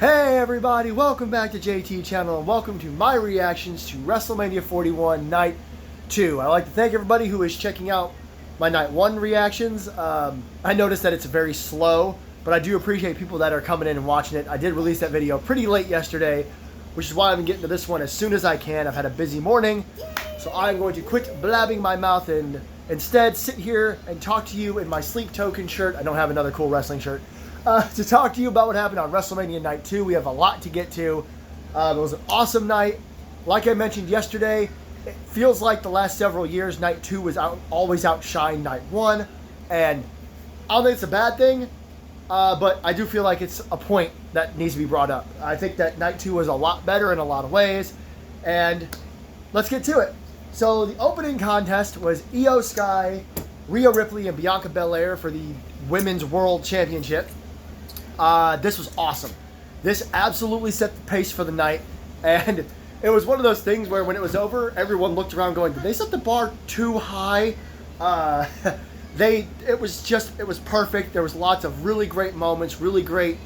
Hey everybody, welcome back to JT Channel and welcome to my reactions to WrestleMania 41 Night 2. I'd like to thank everybody who is checking out my Night 1 reactions. I noticed that it's very slow, but I do appreciate people that are coming in and watching it. I did release that video pretty late yesterday, which is why I'm getting to this one as soon as I can. I've had a busy morning, so I'm going to quit blabbing my mouth and instead sit here and talk to you in my Sleep Token shirt. I don't have another cool wrestling shirt. To talk to you about what happened on WrestleMania Night 2. We have a lot to get to. It was an awesome night. Like I mentioned yesterday, it feels like the last several years, Night 2 was always outshined Night 1. And I don't think it's a bad thing, but I do feel like it's a point that needs to be brought up. I think that Night 2 was a lot better in a lot of ways. And let's get to it. So the opening contest was Io Sky, Rhea Ripley, and Bianca Belair for the Women's World Championship. This was awesome. This absolutely set the pace for the night, and it was one of those things where when it was over, everyone looked around going, did they set the bar too high? It was perfect. There was lots of really great moments, really great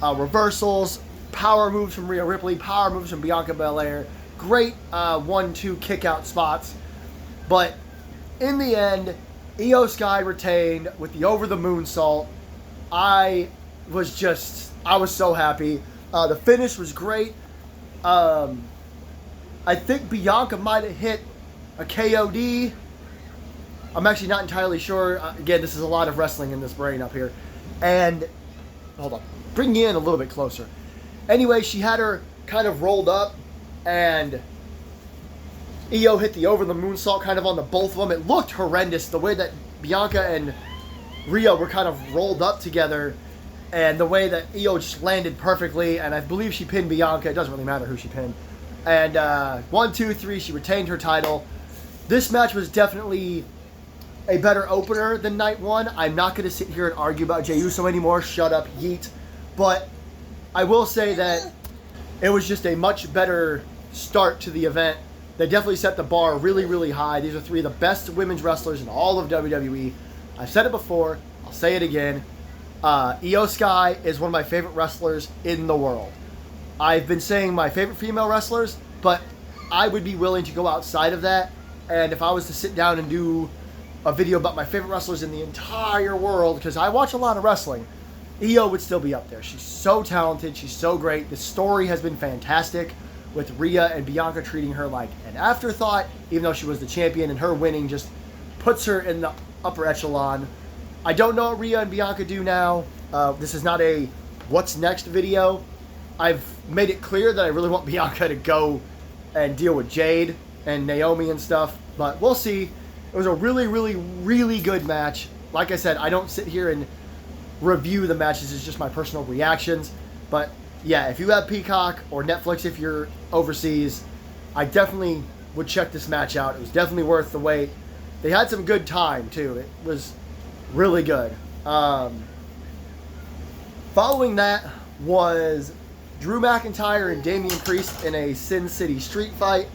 reversals, power moves from Rhea Ripley, power moves from Bianca Belair, great 1-2 kick-out spots. But in the end, Io Sky retained with the over-the-moon salt. I was so happy. The finish was great. I think Bianca might have hit a KOD. I'm actually not entirely sure. Again, this is a lot of wrestling in this brain up here. And, hold on, bring you in a little bit closer. Anyway, she had her kind of rolled up, and Io hit the over-the-moonsault kind of on the both of them. It looked horrendous, the way that Bianca and Rhea were kind of rolled up together, and the way that Io just landed perfectly, and I believe she pinned Bianca. It doesn't really matter who she pinned. And 1, 2, 3, she retained her title. This match was definitely a better opener than Night 1. I'm not going to sit here and argue about Jey Uso anymore. Shut up, yeet. But I will say that it was just a much better start to the event. They definitely set the bar really, really high. These are three of the best women's wrestlers in all of WWE. I've said it before. I'll say it again. Io Sky is one of my favorite wrestlers in the world. I've been saying my favorite female wrestlers, but I would be willing to go outside of that. And if I was to sit down and do a video about my favorite wrestlers in the entire world, because I watch a lot of wrestling, Io would still be up there. She's so talented. She's so great. The story has been fantastic with Rhea and Bianca treating her like an afterthought, even though she was the champion, and her winning just puts her in the upper echelon. I don't know what Rhea and Bianca do now. This is not a what's next video. I've made it clear that I really want Bianca to go and deal with Jade and Naomi and stuff, but we'll see. It was a really, really, really good match. Like I said, I don't sit here and review the matches. It's just my personal reactions. But yeah, if you have Peacock or Netflix, if you're overseas, I definitely would check this match out. It was definitely worth the wait. They had some good time too. It was really good. Following that was Drew McIntyre and Damian Priest in a Sin City street fight.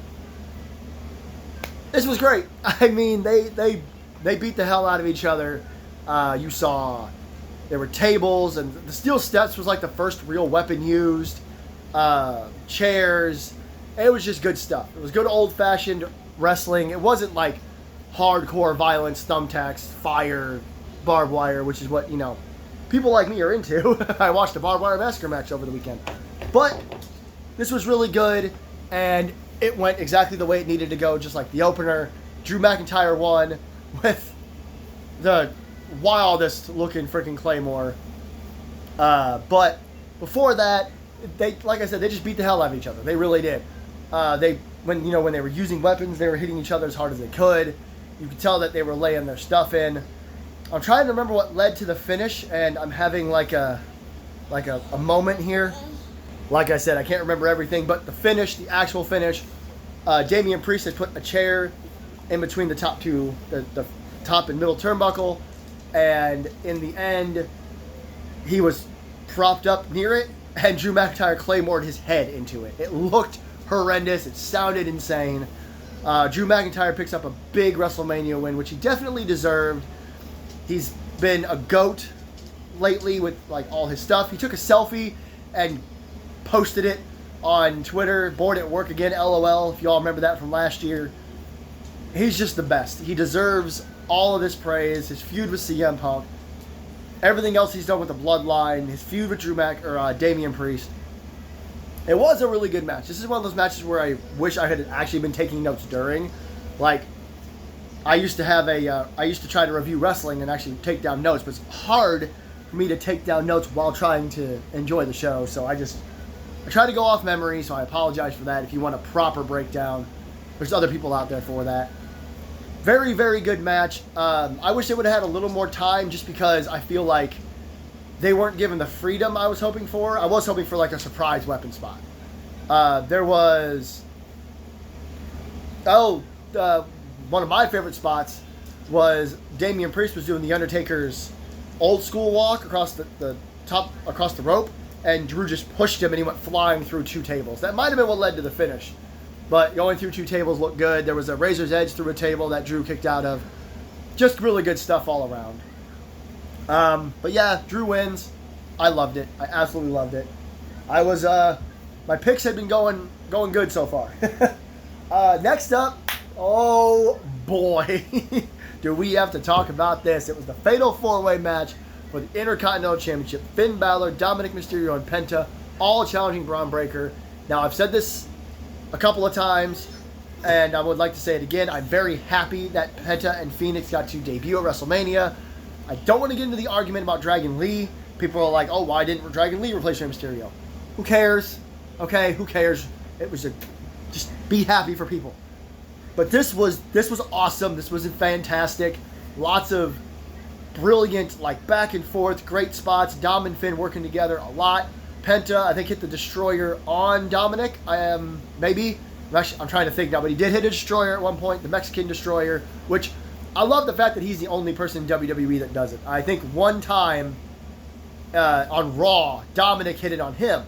This was great. I mean, they beat the hell out of each other. You saw there were tables, and the steel steps was like the first real weapon used. Chairs. It was just good stuff. It was good old-fashioned wrestling. It wasn't like hardcore violence, thumbtacks, fire, barbed wire, which is what, you know, people like me are into. I watched a barbed wire massacre match over the weekend. But this was really good, and it went exactly the way it needed to go, just like the opener. Drew McIntyre won with the wildest looking freaking Claymore. But before that, like I said, they just beat the hell out of each other. They really did. When they were using weapons, they were hitting each other as hard as they could. You could tell that they were laying their stuff in. I'm trying to remember what led to the finish, and I'm having like a moment here. Like I said, I can't remember everything, but the finish, the actual finish, Damian Priest had put a chair in between the top and middle turnbuckle, and in the end, he was propped up near it, and Drew McIntyre claymored his head into it. It looked horrendous. It sounded insane. Drew McIntyre picks up a big WrestleMania win, which he definitely deserved. He's been a GOAT lately with like all his stuff. He took a selfie and posted it on Twitter. Bored at work again, LOL, if y'all remember that from last year. He's just the best. He deserves all of this praise. His feud with CM Punk, everything else he's done with the Bloodline, his feud with Damian Priest. It was a really good match. This is one of those matches where I wish I had actually been taking notes during. Like, I used to try to review wrestling and actually take down notes, but it's hard for me to take down notes while trying to enjoy the show. So I try to go off memory, so I apologize for that. If you want a proper breakdown, there's other people out there for that. Very, very good match. I wish they would have had a little more time, just because I feel like they weren't given the freedom I was hoping for. I was hoping for like a surprise weapon spot. There was... one of my favorite spots was Damian Priest was doing the Undertaker's old school walk across the rope, and Drew just pushed him and he went flying through 2 tables. That might have been what led to the finish. But going through 2 tables looked good. There was a Razor's Edge through a table that Drew kicked out of. Just really good stuff all around. But yeah, Drew wins. I loved it. I absolutely loved it. My picks had been going good so far. Next up, oh boy, do we have to talk about this. It was the Fatal 4-Way match for the Intercontinental Championship. Finn Balor, Dominic Mysterio, and Penta all challenging Braun Breaker. Now, I've said this a couple of times, and I would like to say it again. I'm very happy that Penta and Phoenix got to debut at WrestleMania. I don't want to get into the argument about Dragon Lee. People are like, oh, why didn't Dragon Lee replace Rey Mysterio? Who cares? Okay, who cares? It was just be happy for people. But this was awesome. This was fantastic. Lots of brilliant, like, back and forth, great spots. Dom and Finn working together a lot. Penta, I think, hit the Destroyer on Dominic. Maybe. I'm trying to think now, but he did hit a Destroyer at one point, the Mexican Destroyer, which I love the fact that he's the only person in WWE that does it. I think one time on Raw, Dominic hit it on him.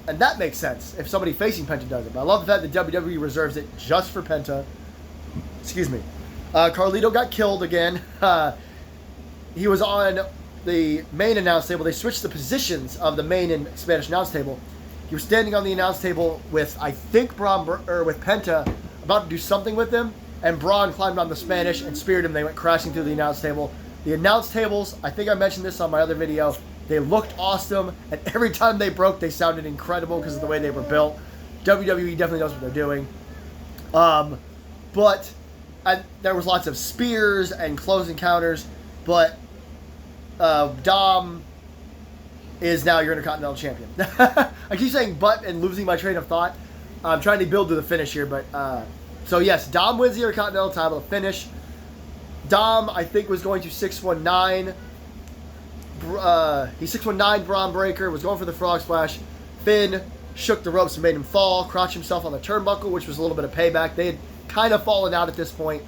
And that makes sense if somebody facing Penta does it. But I love the fact that WWE reserves it just for Penta. Excuse me. Carlito got killed again. He was on the main announce table. They switched the positions of the main and Spanish announce table. He was standing on the announce table with, I think, with Penta, about to do something with him, and Braun climbed on the Spanish and speared him. They went crashing through the announce table. The announce tables, I think I mentioned this on my other video, they looked awesome, and every time they broke, they sounded incredible because of the way they were built. WWE definitely knows what they're doing. But there was lots of spears and close encounters, but Dom is now your Intercontinental Champion. I keep saying but and losing my train of thought. I'm trying to build to the finish here, but so yes, Dom wins the Intercontinental title to finish. Dom, I think, was going to 619. He 619 Braun Breaker, was going for the frog splash. Finn shook the ropes and made him fall, crouched himself on the turnbuckle, which was a little bit of payback. They had kind of fallen out at this point.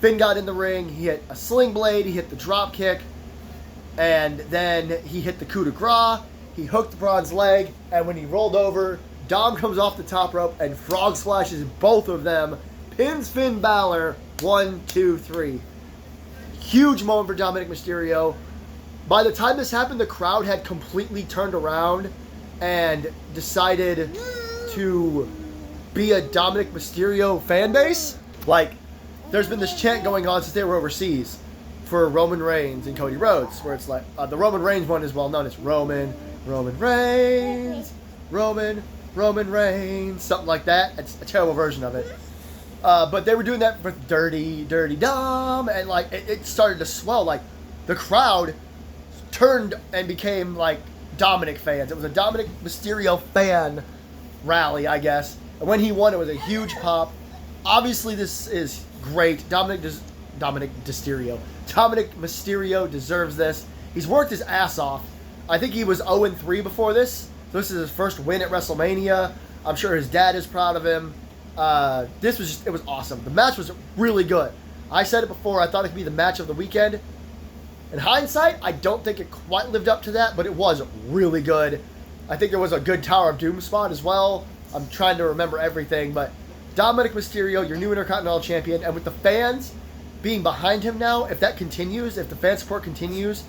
Finn got in the ring. He hit a sling blade. He hit the drop kick. And then he hit the coup de grace. He hooked Braun's leg. And when he rolled over, Dom comes off the top rope and frog splashes both of them. Pins Finn Balor. 1, 2, 3. Huge moment for Dominic Mysterio. By the time this happened, the crowd had completely turned around and decided to be a Dominic Mysterio fan base. Like, there's been this chant going on since they were overseas for Roman Reigns and Cody Rhodes, where it's like, the Roman Reigns one is well known. It's Roman Reigns, Roman Reigns, something like that. It's a terrible version of it. But they were doing that for Dirty Dom, and like it started to swell. Like, the crowd turned and became like Dominic fans. It was a Dominic Mysterio fan rally, I guess. And when he won, it was a huge pop. Obviously, this is great. Dominic Mysterio deserves this. He's worked his ass off. I think he was 0-3 before this. So this is his first win at WrestleMania. I'm sure his dad is proud of him. It was awesome. The match was really good. I said it before, I thought it could be the match of the weekend. In hindsight, I don't think it quite lived up to that, but it was really good. I think there was a good Tower of Doom spot as well. I'm trying to remember everything, but Dominic Mysterio, your new Intercontinental Champion, and with the fans being behind him now, if that continues, if the fan support continues,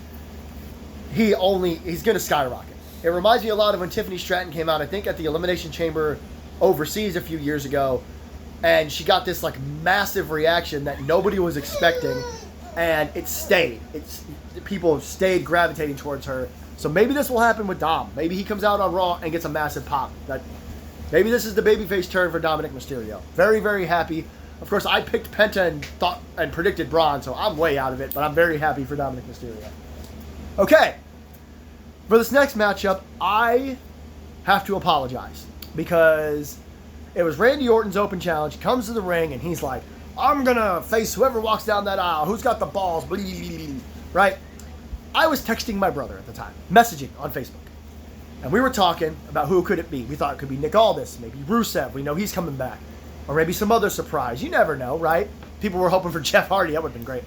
he's going to skyrocket. It reminds me a lot of when Tiffany Stratton came out, I think at the Elimination Chamber overseas a few years ago, and she got this like massive reaction that nobody was expecting, and it stayed. People have stayed gravitating towards her. So maybe this will happen with Dom. Maybe he comes out on Raw and gets a massive pop. Maybe this is the babyface turn for Dominic Mysterio. Very, very happy. Of course, I picked Penta and predicted Braun, so I'm way out of it, but I'm very happy for Dominic Mysterio. Okay. For this next matchup, I have to apologize because it was Randy Orton's open challenge. He comes to the ring and he's like, I'm going to face whoever walks down that aisle. Who's got the balls? Right? I was texting my brother at the time, messaging on Facebook. And we were talking about who could it be. We thought it could be Nick Aldis, maybe Rusev. We know he's coming back. Or maybe some other surprise. You never know, right? People were hoping for Jeff Hardy. That would have been great.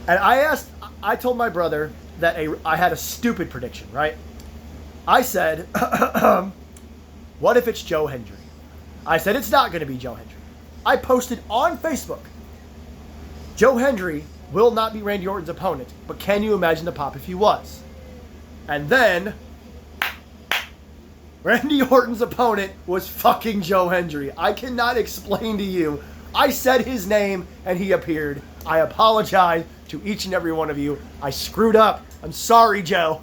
And I told my brother that I had a stupid prediction, right? I said, what if it's Joe Hendry? I said, it's not going to be Joe Hendry. I posted on Facebook, Joe Hendry will not be Randy Orton's opponent, but can you imagine the pop if he was? And then, Randy Orton's opponent was fucking Joe Hendry. I cannot explain to you. I said his name and he appeared. I apologize to each and every one of you. I screwed up. I'm sorry, Joe.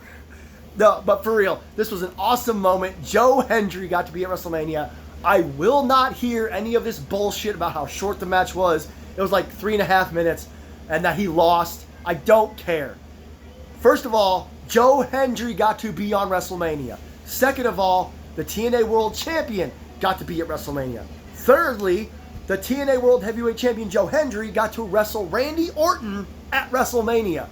No, but for real, this was an awesome moment. Joe Hendry got to be at WrestleMania. I will not hear any of this bullshit about how short the match was. It was like 3.5 minutes and that he lost. I don't care. First of all, Joe Hendry got to be on WrestleMania. Second of all, the TNA World Champion got to be at WrestleMania. Thirdly, the TNA World Heavyweight Champion Joe Hendry got to wrestle Randy Orton at WrestleMania.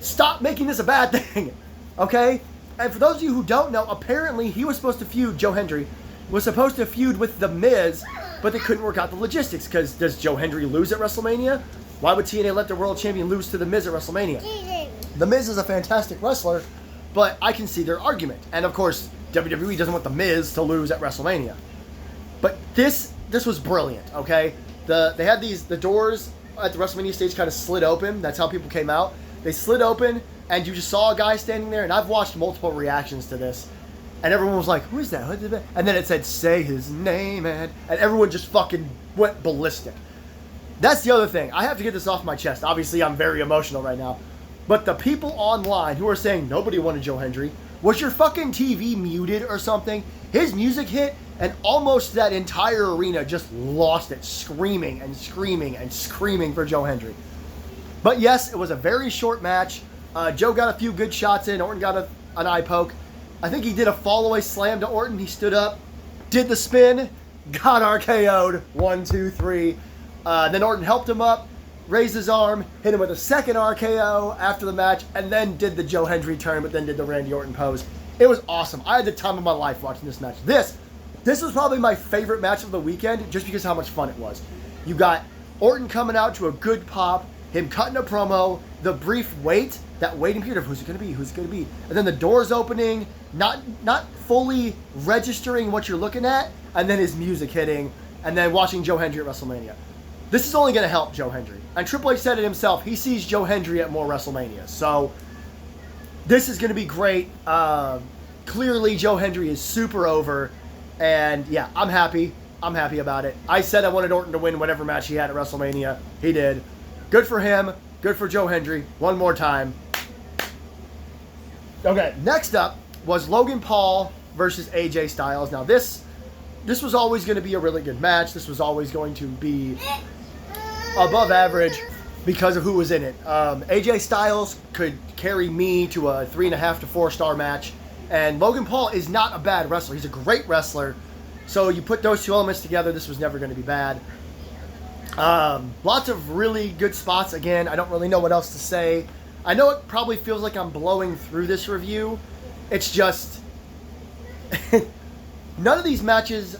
Stop making this a bad thing, okay? And for those of you who don't know, apparently he was supposed to feud, Joe Hendry was supposed to feud with The Miz, but they couldn't work out the logistics because does Joe Hendry lose at WrestleMania? Why would TNA let the World Champion lose to The Miz at WrestleMania? The Miz is a fantastic wrestler, but I can see their argument. And of course, WWE doesn't want The Miz to lose at WrestleMania. But this was brilliant, okay? They had the doors at the WrestleMania stage kind of slid open. That's how people came out. They slid open, and you just saw a guy standing there, and I've watched multiple reactions to this, and everyone was like, who is that? And then it said, say his name, and everyone just fucking went ballistic. That's the other thing. I have to get this off my chest. Obviously, I'm very emotional right now. But the people online who are saying nobody wanted Joe Hendry, was your fucking TV muted or something? His music hit, and almost that entire arena just lost it, screaming and screaming and screaming for Joe Hendry. But yes, it was a very short match. Joe got a few good shots in. Orton got an eye poke. I think he did a fall-away slam to Orton. He stood up, did the spin, got RKO'd. 1, 2, 3. Then Orton helped him up, raised his arm, hit him with a second RKO after the match, and then did the Joe Hendry turn, but then did the Randy Orton pose. It was awesome. I had the time of my life watching this match. This was probably my favorite match of the weekend just because of how much fun it was. You got Orton coming out to a good pop, him cutting a promo, the brief wait, that waiting period of who's it going to be, who's it going to be, and then the doors opening, not fully registering what you're looking at, and then his music hitting, and then watching Joe Hendry at WrestleMania. This is only going to help Joe Hendry. And Triple H said it himself, he sees Joe Hendry at more WrestleManias. So, this is going to be great. Clearly, Joe Hendry is super over, and yeah, I'm happy. I'm happy about it. I said I wanted Orton to win whatever match he had at WrestleMania. He did. Good for him. Good for Joe Hendry. One more time. Okay, next up was Logan Paul versus AJ Styles. Now, this was always going to be a really good match. This was always going to be above average because of who was in it. AJ Styles could carry me to a 3.5 to 4 star match, and Logan Paul is not a bad wrestler. He's a great wrestler. So you put those two elements together, this was never going to be bad. Lots of really good spots. Again, I don't really know what else to say. I know it probably feels like I'm blowing through this review. It's just none of these matches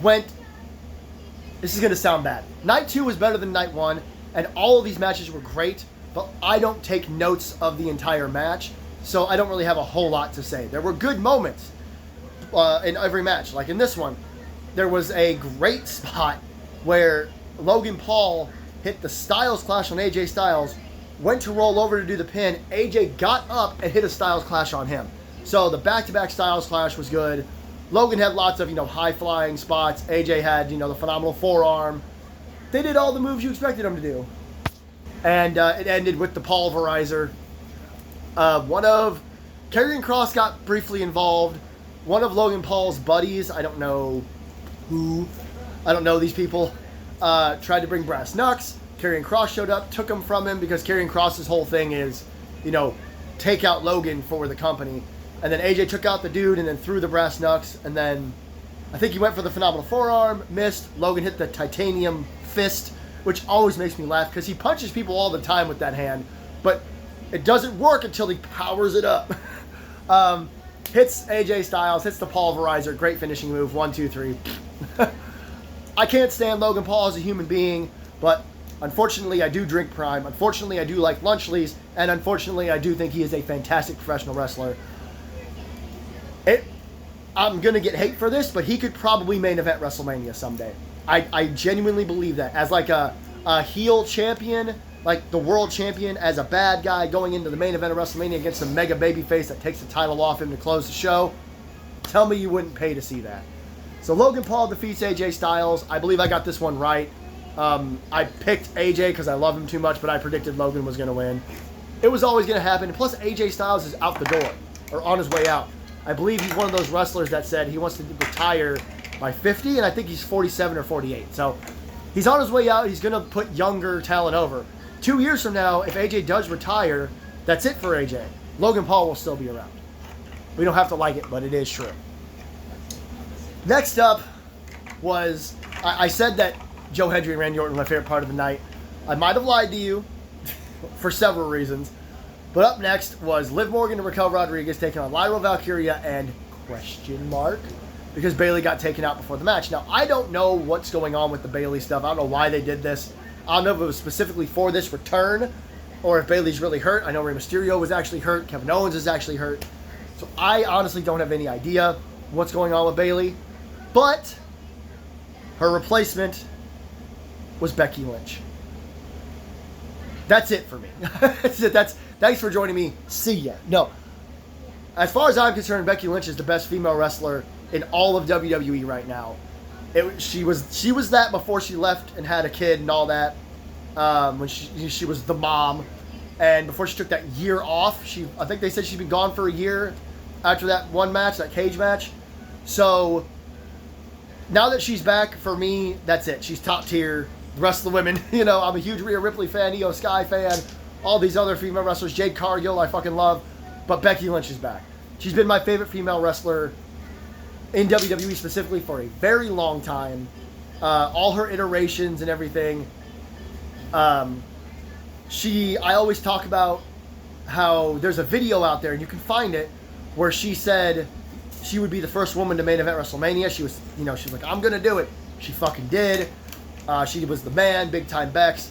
went. This is going to sound bad. Night 2 was better than Night 1, and all of these matches were great, but I don't take notes of the entire match, so I don't really have a whole lot to say. There were good moments in every match. Like in this one, there was a great spot where Logan Paul hit the Styles Clash on AJ Styles went to roll over to do the pin. AJ got up and hit a Styles Clash on him. So the back-to-back Styles Clash was good. Logan had lots of, high-flying spots. AJ had, the phenomenal forearm. They did all the moves you expected them to do. And it ended with the pulverizer. Karrion Kross got briefly involved. One of Logan Paul's buddies, I don't know who, I don't know these people, tried to bring brass knucks. Karrion Kross showed up, took them from him because Karrion Kross's whole thing is, take out Logan for the company. And then AJ took out the dude and then threw the brass knucks. And then I think he went for the phenomenal forearm, missed. Logan hit the titanium fist, which always makes me laugh because he punches people all the time with that hand. But it doesn't work until he powers it up. Hits AJ Styles, hits the pulverizer. Great finishing move. 1, 2, 3. I can't stand Logan Paul as a human being, but unfortunately I do drink Prime. Unfortunately I do like Lunchleys. And unfortunately I do think he is a fantastic professional wrestler. I'm going to get hate for this, but he could probably main event WrestleMania someday. I genuinely believe that. As like a heel champion, like the world champion, as a bad guy going into the main event of WrestleMania against a mega babyface that takes the title off him to close the show. Tell me you wouldn't pay to see that. So Logan Paul defeats AJ Styles. I believe I got this one right. I picked AJ because I love him too much, but I predicted Logan was going to win. It was always going to happen. And plus, AJ Styles is out the door, or on his way out. I believe he's one of those wrestlers that said he wants to retire by 50, and I think he's 47 or 48. So he's on his way out. He's going to put younger talent over. 2 years from now, if AJ does retire, that's it for AJ. Logan Paul will still be around. We don't have to like it, but it is true. Next up was, I said that Joe Hendry and Randy Orton were my favorite part of the night. I might have lied to you for several reasons. But up next was Liv Morgan and Raquel Rodriguez taking on Lyra Valkyria and ? Because Bayley got taken out before the match. Now, I don't know what's going on with the Bayley stuff. I don't know why they did this. I don't know if it was specifically for this return or if Bayley's really hurt. I know Rey Mysterio was actually hurt. Kevin Owens is actually hurt. So I honestly don't have any idea what's going on with Bayley. But her replacement was Becky Lynch. That's it for me. Thanks for joining me. See ya. No. As far as I'm concerned, Becky Lynch is the best female wrestler in all of WWE right now. She was that before she left and had a kid and all that. When she was the mom, and before she took that year off, I think they said she'd been gone for a year after that one match, that cage match. So now that she's back, for me, that's it. She's top tier. The rest of the women, I'm a huge Rhea Ripley fan, Io Sky fan. All these other female wrestlers, Jade Cargill, I fucking love. But Becky Lynch is back. She's been my favorite female wrestler in WWE specifically for a very long time. All her iterations and everything. I always talk about how there's a video out there, and you can find it, where she said she would be the first woman to main event WrestleMania. She was, she's like, I'm going to do it. She fucking did. She was the man, big time Bex.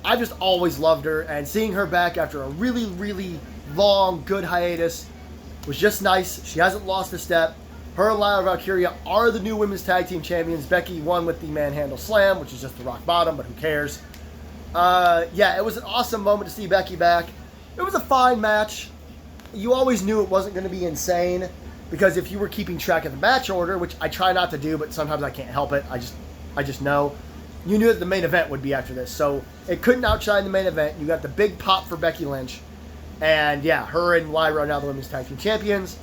I just always loved her, and seeing her back after a really, really long, good hiatus was just nice. She hasn't lost a step. Her and Lyra Valkyria are the new women's tag team champions. Becky won with the manhandle slam, which is just the rock bottom, but who cares? It was an awesome moment to see Becky back. It was a fine match. You always knew it wasn't going to be insane, because if you were keeping track of the match order, which I try not to do, but sometimes I can't help it, I just know, you knew that the main event would be after this. So it couldn't outshine the main event. You got the big pop for Becky Lynch. And yeah, her and Lyra are now the women's tag team champions.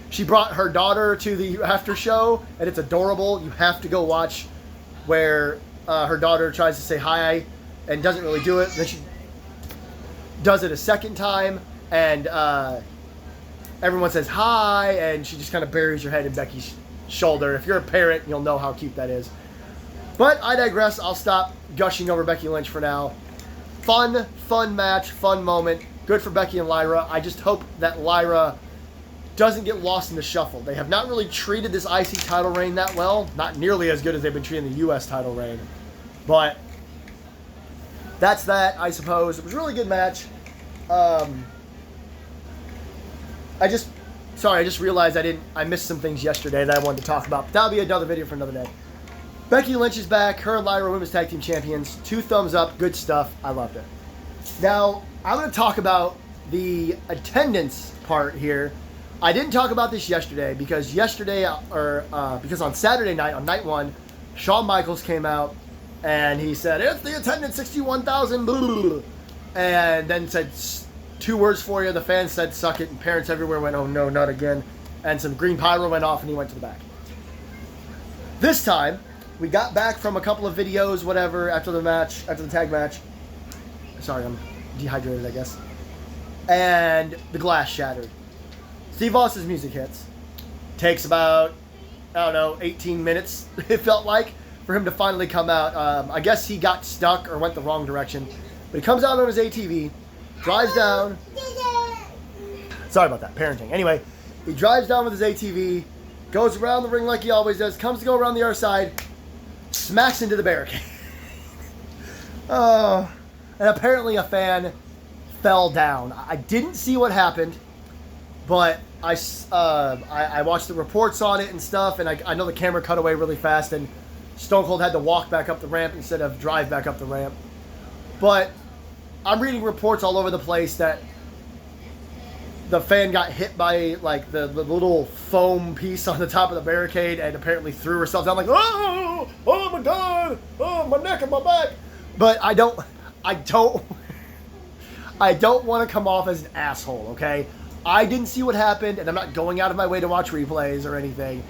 She brought her daughter to the after show, and it's adorable. You have to go watch where her daughter tries to say hi and doesn't really do it. Then she does it a second time, and everyone says hi, and she just kind of buries her head in Becky's shoulder. If you're a parent, you'll know how cute that is. But I digress. I'll stop gushing over Becky Lynch for now. Fun match, fun moment. Good for Becky and Lyra. I just hope that Lyra doesn't get lost in the shuffle. They have not really treated this IC title reign that well. Not nearly as good as they've been treating the US title reign. But that's that, I suppose. It was a really good match. I just realized I missed some things yesterday that I wanted to talk about. But that'll be another video for another day. Becky Lynch is back. Her and Lyra are women's tag team champions. 2 thumbs up. Good stuff. I loved it. Now, I'm going to talk about the attendance part here. I didn't talk about this yesterday because because on Saturday night, on night one, Shawn Michaels came out and he said, "It's the attendance, 61,000, and then said 2 words for you. The fans said, "Suck it," and parents everywhere went, "Oh no, not again." And some green pyro went off and he went to the back. This time, we got back from a couple of videos, whatever, after the tag match. Sorry, I'm dehydrated, I guess. And the glass shattered. Steve Austin's music hits. Takes about, 18 minutes, it felt like, for him to finally come out. I guess he got stuck or went the wrong direction. But he comes out on his ATV, drives down. Sorry about that, parenting. Anyway, he drives down with his ATV, goes around the ring like he always does, comes to go around the other side, smacks into the barricade. And apparently a fan fell down. I didn't see what happened, but I watched the reports on it and stuff, and I know the camera cut away really fast, and Stone Cold had to walk back up the ramp instead of drive back up the ramp. But I'm reading reports all over the place that the fan got hit by like the little foam piece on the top of the barricade and apparently threw herself down like, oh my God, oh my neck and my back. But I don't want to come off as an asshole, okay? I didn't see what happened, and I'm not going out of my way to watch replays or anything.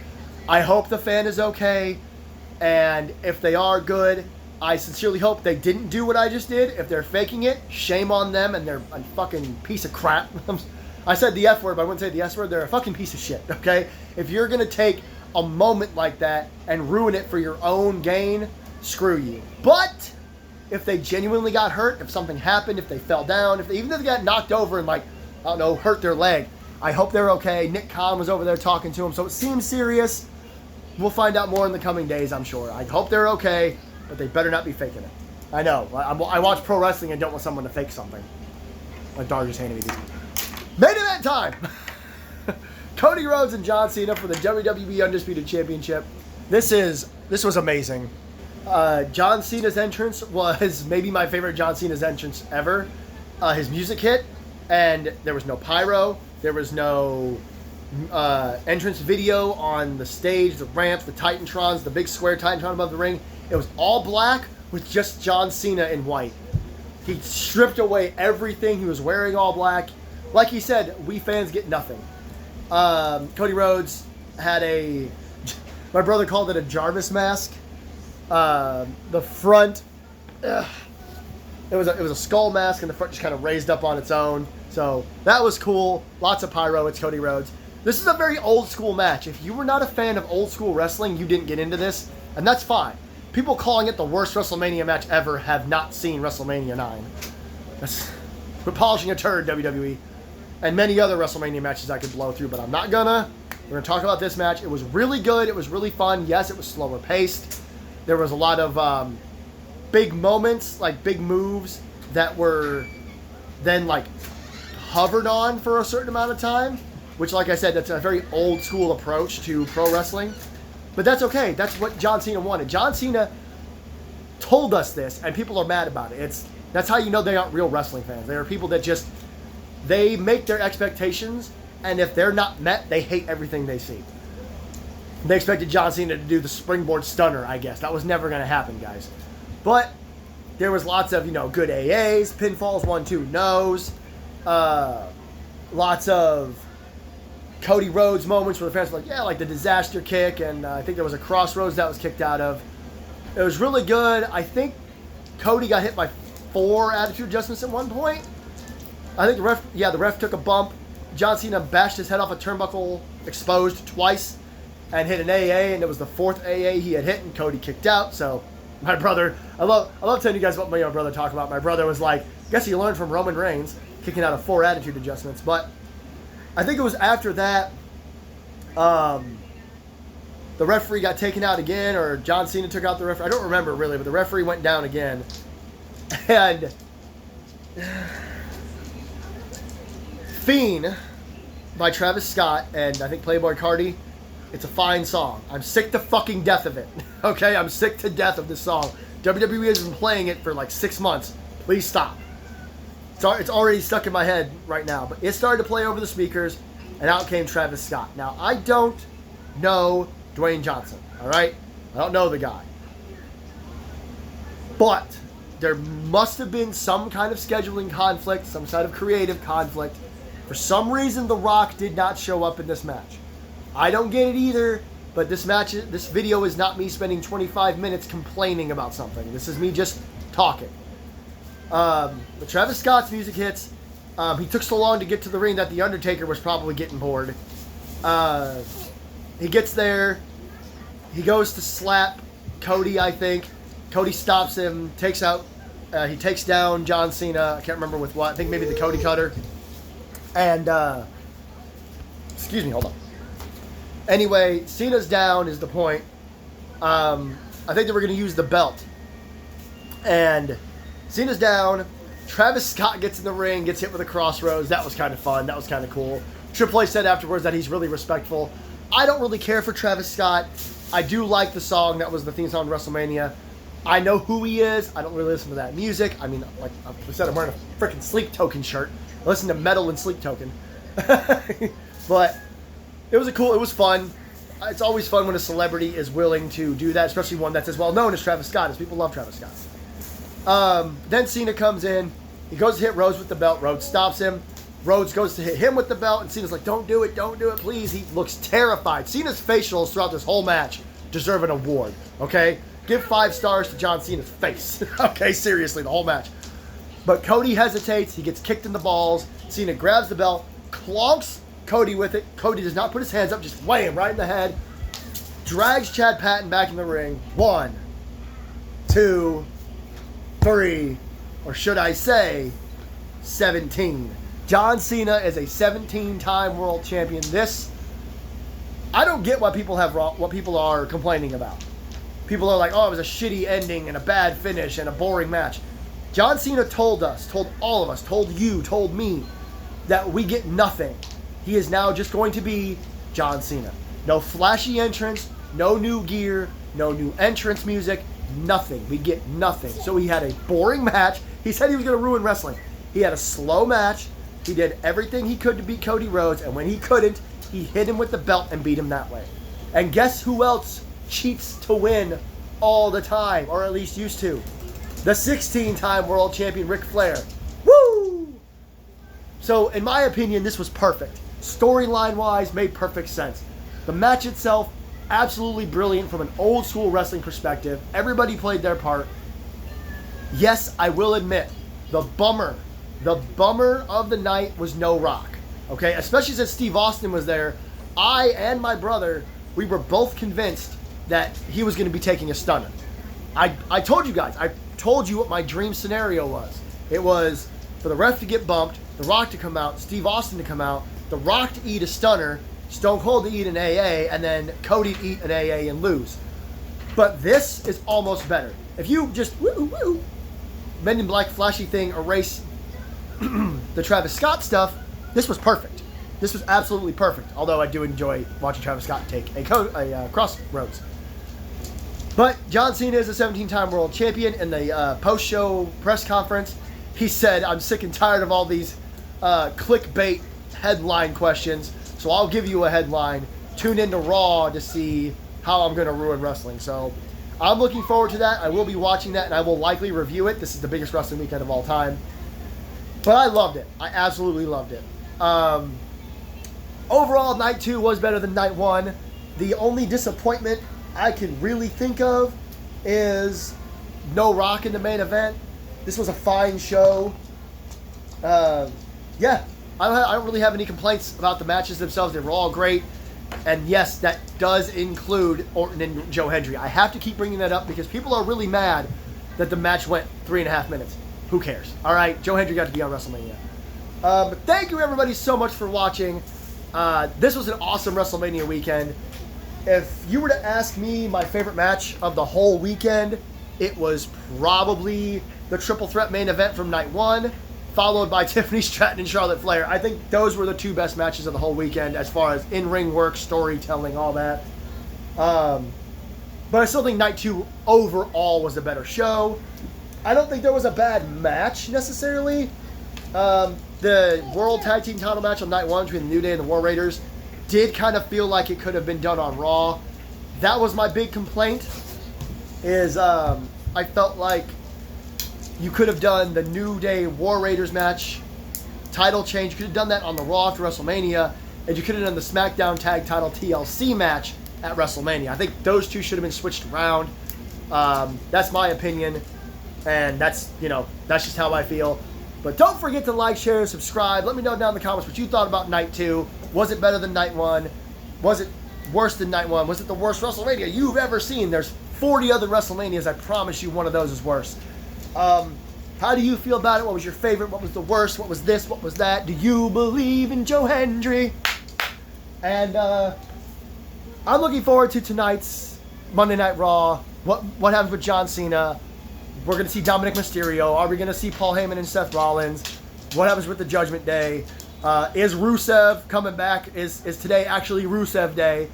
I hope the fan is okay, and if they are good, I sincerely hope they didn't do what I just did. If they're faking it, shame on them, and they're a fucking piece of crap. I said the F word, but I wouldn't say the S word. They're a fucking piece of shit, okay? If you're going to take a moment like that and ruin it for your own gain, screw you. But if they genuinely got hurt, if something happened, if they fell down, even if they got knocked over and hurt their leg, I hope they're okay. Nick Khan was over there talking to them, so it seems serious. We'll find out more in the coming days, I'm sure. I hope they're okay, but they better not be faking it. I know. I watch pro wrestling and don't want someone to fake something. My dog just handed me these. Main event time! Cody Rhodes and John Cena for the WWE Undisputed Championship. This was amazing. John Cena's entrance was maybe my favorite John Cena's entrance ever. His music hit, and there was no pyro. There was no entrance video on the stage, the ramps, the Titantrons, the big square Titantron above the ring. It was all black with just John Cena in white. He stripped away everything. He was wearing all black. Like he said, we fans get nothing. Cody Rhodes had my brother called it a Jarvis mask. The front, it was a skull mask, and the front just kind of raised up on its own. So that was cool. Lots of pyro. It's Cody Rhodes. This is a very old school match. If you were not a fan of old school wrestling, you didn't get into this, and that's fine. People calling it the worst WrestleMania match ever have not seen WrestleMania 9. We're polishing a turd, WWE. And many other WrestleMania matches I could blow through, but I'm not gonna. We're gonna talk about this match. It was really good. It was really fun. Yes, it was slower paced. There was a lot of big moments, like big moves that were then like hovered on for a certain amount of time, which, like I said, that's a very old school approach to pro wrestling. But that's okay. That's what John Cena wanted. John Cena told us this, and people are mad about it. That's how you know they aren't real wrestling fans. They are people that just, they make their expectations, and if they're not met, they hate everything they see. They expected John Cena to do the springboard stunner, I guess. That was never going to happen, guys. But there was lots of, good AAs, pinfalls, 1-2 no's, lots of Cody Rhodes moments where the fans were like, yeah, like the disaster kick, and I think there was a crossroads that was kicked out of. It was really good. I think Cody got hit by 4 attitude adjustments at one point. I think the ref took a bump. John Cena bashed his head off a turnbuckle exposed twice and hit an AA, and it was the 4th AA he had hit, and Cody kicked out. So my brother, I love telling you guys what my brother talked about. My brother was like, guess he learned from Roman Reigns, kicking out of 4 attitude adjustments. But I think it was after that, the referee got taken out again, or John Cena took out the referee. I don't remember really, but the referee went down again. And Fiend by Travis Scott and I think Playboy Cardi, it's a fine song. I'm sick to fucking death of it. Okay, I'm sick to death of this song. WWE has been playing it for like 6 months. Please stop. It's already stuck in my head right now. But it started to play over the speakers, and out came Travis Scott. Now, I don't know Dwayne Johnson, all right? I don't know the guy. But there must have been some kind of scheduling conflict, some kind of creative conflict. For some reason, The Rock did not show up in this match. I don't get it either, but this video is not me spending 25 minutes complaining about something. This is me just talking. But Travis Scott's music hits. He took so long to get to the ring that The Undertaker was probably getting bored. He gets there. He goes to slap Cody, I think. Cody stops him, he takes down John Cena. I can't remember with what. I think maybe the Cody Cutter. And, excuse me, hold on. Anyway, Cena's down is the point. I think they were going to use the belt. And Cena's down. Travis Scott gets in the ring, gets hit with a crossroads. That was kind of fun. That was kind of cool. Triple H said afterwards that he's really respectful. I don't really care for Travis Scott. I do like the song that was the theme song to WrestleMania. I know who he is. I don't really listen to that music. I mean, like I said, I'm wearing a freaking Sleep Token shirt. I listen to metal and Sleep Token. But it was fun. It's always fun when a celebrity is willing to do that, especially one that's as well known as Travis Scott, as people love Travis Scott. Then Cena comes in. He goes to hit Rhodes with the belt. Rhodes stops him. Rhodes goes to hit him with the belt, and Cena's like, don't do it, please. He looks terrified. Cena's facials throughout this whole match deserve an award, okay? Give 5 stars to John Cena's face. Okay, seriously, the whole match. But Cody hesitates. He gets kicked in the balls. Cena grabs the belt, clonks Cody with it. Cody does not put his hands up, just wham, right in the head. Drags Chad Patton back in the ring. 1, 2, 3, or should I say 17. John Cena is a 17-time world champion. I don't get what people are complaining about. People are like, oh, it was a shitty ending and a bad finish and a boring match. John Cena told all of us, told you, told me, that we get nothing. He is now just going to be John Cena. No flashy entrance, no new gear, no new entrance music, nothing. We get nothing. So he had a boring match. He said he was going to ruin wrestling. He had a slow match. He did everything he could to beat Cody Rhodes, and when he couldn't, he hit him with the belt and beat him that way. And guess who else cheats to win all the time, or at least used to? The 16-time world champion Ric Flair. Woo! So, in my opinion, this was perfect. Storyline-wise, made perfect sense. The match itself, absolutely brilliant from an old-school wrestling perspective. Everybody played their part. Yes, I will admit, the bummer of the night was no Rock. Okay? Especially since Steve Austin was there. I and my brother, we were both convinced that he was going to be taking a stunner. I told you guys, I told you what my dream scenario was. It was for the ref to get bumped, The Rock to come out, Steve Austin to come out, The Rock to eat a stunner, Stone Cold to eat an AA, and then Cody to eat an AA and lose. But this is almost better. If you just Men in Black flashy thing, erase the Travis Scott stuff, this was perfect. This was absolutely perfect. Although I do enjoy watching Travis Scott take a crossroads. But John Cena is a 17-time world champion. In the post-show press conference, he said, I'm sick and tired of all these clickbait headline questions. So I'll give you a headline. Tune into Raw to see how I'm going to ruin wrestling. So I'm looking forward to that. I will be watching that, and I will likely review it. This is the biggest wrestling weekend of all time. But I loved it. I absolutely loved it. Overall, Night 2 was better than Night 1. The only disappointment I can really think of is no Rock in the main event. This was a fine show. Yeah, I don't really have any complaints about the matches themselves. They were all great. And yes, that does include Orton and Joe Hendry. I have to keep bringing that up because people are really mad that the match went 3.5 minutes. Who cares? All right, Joe Hendry got to be on WrestleMania. But thank you, everybody, so much for watching. This was an awesome WrestleMania weekend. If you were to ask me my favorite match of the whole weekend, it was probably the Triple Threat main event from Night 1, followed by Tiffany Stratton and Charlotte Flair. I think those were the 2 best matches of the whole weekend as far as in-ring work, storytelling, all that. But I still think Night 2 overall was a better show. I don't think there was a bad match necessarily. The World Tag Team title match on night 1 between the New Day and the War Raiders did kind of feel like it could have been done on Raw. That was my big complaint, is I felt like you could have done the New Day War Raiders match, title change. You could have done that on the Raw after WrestleMania, and you could have done the SmackDown Tag Title TLC match at WrestleMania. I think those two should have been switched around. That's my opinion, and that's just how I feel. But don't forget to like, share, and subscribe. Let me know down in the comments what you thought about Night 2. Was it better than Night 1? Was it worse than Night 1? Was it the worst WrestleMania you've ever seen? There's 40 other WrestleManias. I promise you one of those is worse. How do you feel about it? What was your favorite? What was the worst? What was this? What was that? Do you believe in Joe Hendry? And I'm looking forward to tonight's Monday Night Raw. What happens with John Cena? We're going to see Dominic Mysterio. Are we going to see Paul Heyman and Seth Rollins? What happens with the Judgment Day? Is Rusev coming back? Is today actually Rusev Day?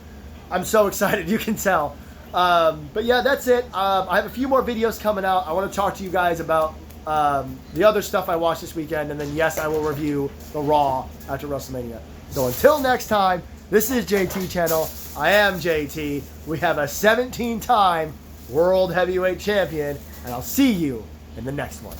I'm so excited, you can tell. But yeah, that's it. I have a few more videos coming out. I want to talk to you guys about the other stuff I watched this weekend. And then, yes, I will review the Raw after WrestleMania. So until next time, this is JT Channel. I am JT. We have a 17-time World Heavyweight Champion. And I'll see you in the next one.